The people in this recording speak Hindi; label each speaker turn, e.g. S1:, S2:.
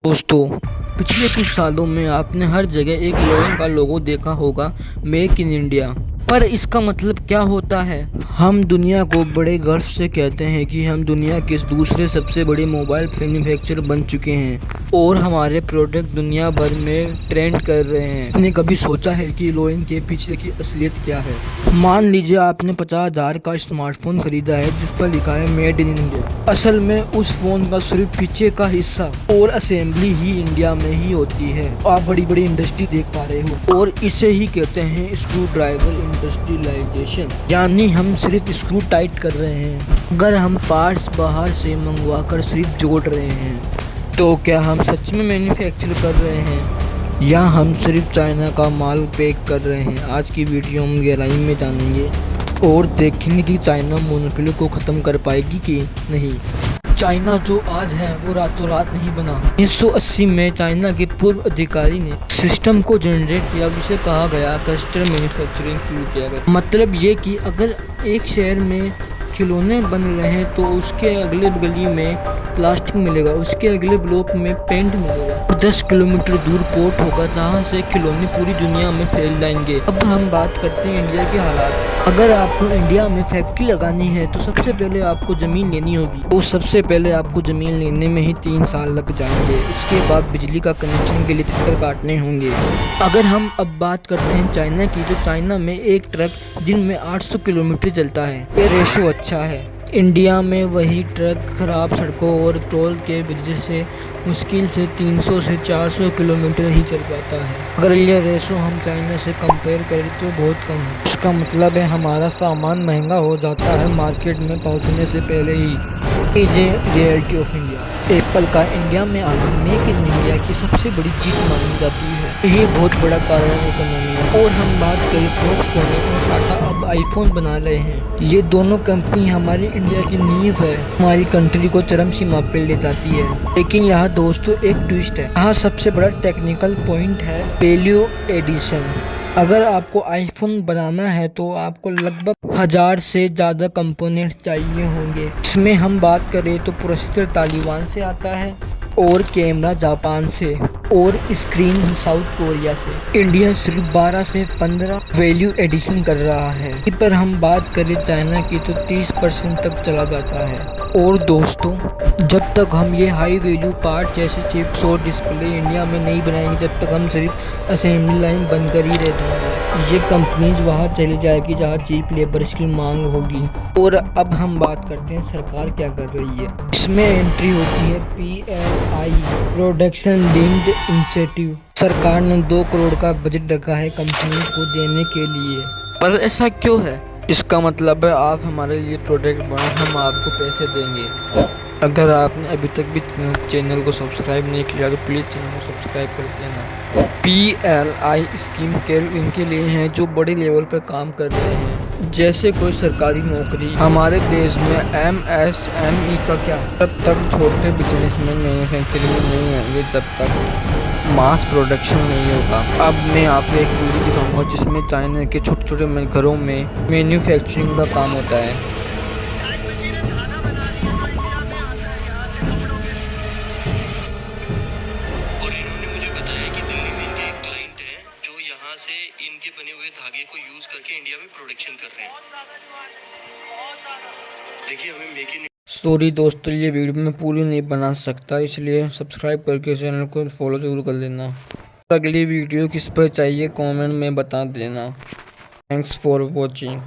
S1: दोस्तों, पिछले कुछ सालों में आपने हर जगह एक लोगों का लोगो देखा होगा, मेक इन इंडिया। पर इसका मतलब क्या होता है? हम दुनिया को बड़े गर्व से कहते हैं कि हम दुनिया के दूसरे सबसे बड़े मोबाइल मैन्युफैक्चरर बन चुके हैं और हमारे प्रोडक्ट दुनिया भर में ट्रेंड कर रहे हैं। आपने कभी सोचा है कि लोगों के पीछे की असलियत क्या है? मान लीजिए आपने 50,000 का स्मार्टफोन खरीदा है जिस पर लिखा है मेड इन इंडिया। असल में उस फोन का सिर्फ पीछे का हिस्सा और असेंबली ही इंडिया में ही होती है। आप बड़ी बड़ी इंडस्ट्री देख पा रहे हो और इसे ही कहते हैं स्क्रू ड्राइवर इंडस्ट्रियलाइजेशन, यानी हम सिर्फ स्क्रू टाइट कर रहे हैं। अगर हम पार्ट्स बाहर से मंगवा कर सिर्फ जोड़ रहे हैं तो क्या हम सच में मैन्युफैक्चर कर रहे हैं या हम सिर्फ चाइना का माल पैक कर रहे हैं? आज की वीडियो हम गहराई में जानेंगे और देखेंगे कि चाइना मोनोपोली को ख़त्म कर पाएगी कि नहीं। चाइना जो आज है वो रातों रात नहीं बना। 1980 में चाइना के पूर्व अधिकारी ने सिस्टम को जनरेट किया जिसे कहा गया क्लस्टर मैन्युफैक्चरिंग शुरू किया गया। मतलब ये कि अगर एक शहर में खिलौने बन रहे हैं तो उसके अगले गली में प्लास्टिक मिलेगा, उसके अगले ब्लॉक में पेंट मिलेगा, 10 किलोमीटर दूर पोर्ट होगा जहाँ से खिलौने पूरी दुनिया में फैल जाएंगे। अब हम बात करते हैं इंडिया के हालात। अगर आपको इंडिया में फैक्ट्री लगानी है तो सबसे पहले आपको ज़मीन लेनी होगी और सबसे पहले आपको ज़मीन लेने में ही 3 साल लग जाएंगे। उसके बाद बिजली का कनेक्शन के लिए चक्कर काटने होंगे। अगर हम अब बात करते हैं चाइना की, तो चाइना में एक ट्रक दिन में 800 किलोमीटर चलता है। ये रेशो अच्छा है। इंडिया में वही ट्रक खराब सड़कों और टोल के वजह से मुश्किल से 300 से 400 किलोमीटर ही चल पाता है। अगर ये रेशो हम चाइना से कंपेयर करें तो बहुत कम है। इसका मतलब है हमारा सामान महंगा हो जाता है मार्केट में पहुंचने से पहले ही। ये रियलिटी ऑफ इंडिया। एप्पल का इंडिया में आना मेक इन इंडिया की सबसे बड़ी जीत मानी जाती है। यही बहुत बड़ा कारण है इकोनॉमी है। और हम बात करें फॉक्सकॉन और टाटा अब आईफोन बना रहे हैं। ये दोनों कंपनी हमारी इंडिया की नींव है, हमारी कंट्री को चरम सीमा पे ले जाती है। लेकिन यहाँ दोस्तों एक ट्विस्ट है। यहाँ सबसे बड़ा टेक्निकल पॉइंट है वैल्यू एडिशन। अगर आपको आईफोन बनाना है तो आपको लगभग 1000 से ज़्यादा कंपोनेंट्स चाहिए होंगे। इसमें हम बात करें तो प्रोसेसर तालिबान से आता है और कैमरा जापान से और स्क्रीन साउथ कोरिया से। इंडिया सिर्फ 12 से 15 वैल्यू एडिशन कर रहा है। इस पर हम बात करें चाइना की तो 30% तक चला जाता है। और दोस्तों, जब तक हम ये हाई वैल्यू पार्ट जैसे चिप्स और डिस्प्ले इंडिया में नहीं बनाएंगे, जब तक हम सिर्फ असेंबली लाइन बनकर ही रह जाएंगे। ये कंपनीज वहाँ चली जाएगी जहाँ चीप लेबर की मांग होगी। और अब हम बात करते हैं सरकार क्या कर रही है। इसमें एंट्री होती है PLI प्रोडक्शन लिंक्ड इंसेंटिव। सरकार ने 2 करोड़ का बजट रखा है कंपनीज को देने के लिए। पर ऐसा क्यों है? इसका मतलब है आप हमारे लिए प्रोडक्ट बनाएं, हम आपको पैसे देंगे। अगर आपने अभी तक भी चैनल को सब्सक्राइब नहीं किया तो प्लीज़ चैनल को सब्सक्राइब कर देना। PLI स्कीम केवल इनके लिए हैं जो बड़े लेवल पर काम कर रहे हैं, जैसे कोई सरकारी नौकरी। हमारे देश में MSME का क्या? तब तक छोटे बिजनेसमैन मैन्युफैक्चरिंग में नहीं आएंगे जब तक मास प्रोडक्शन नहीं होगा। अब मैं आपको एक वीडियो दिखाऊंगा जिसमें चाइना के छोटे छोटे घरों में मैन्युफैक्चरिंग का काम होता है।
S2: और इन्होंने मुझे बताया कि दिल्ली में इनके एक क्लाइंट है जो यहाँ से इनके बने हुए धागे को यूज करके इंडिया में प्रोडक्शन कर रहे हैं। देखिए हमें मेक इन।
S1: सॉरी दोस्तों, ये वीडियो मैं पूरी नहीं बना सकता, इसलिए सब्सक्राइब करके चैनल को फॉलो जरूर कर लेना। अगली वीडियो किस पर चाहिए कमेंट में बता देना। Thanks for watching.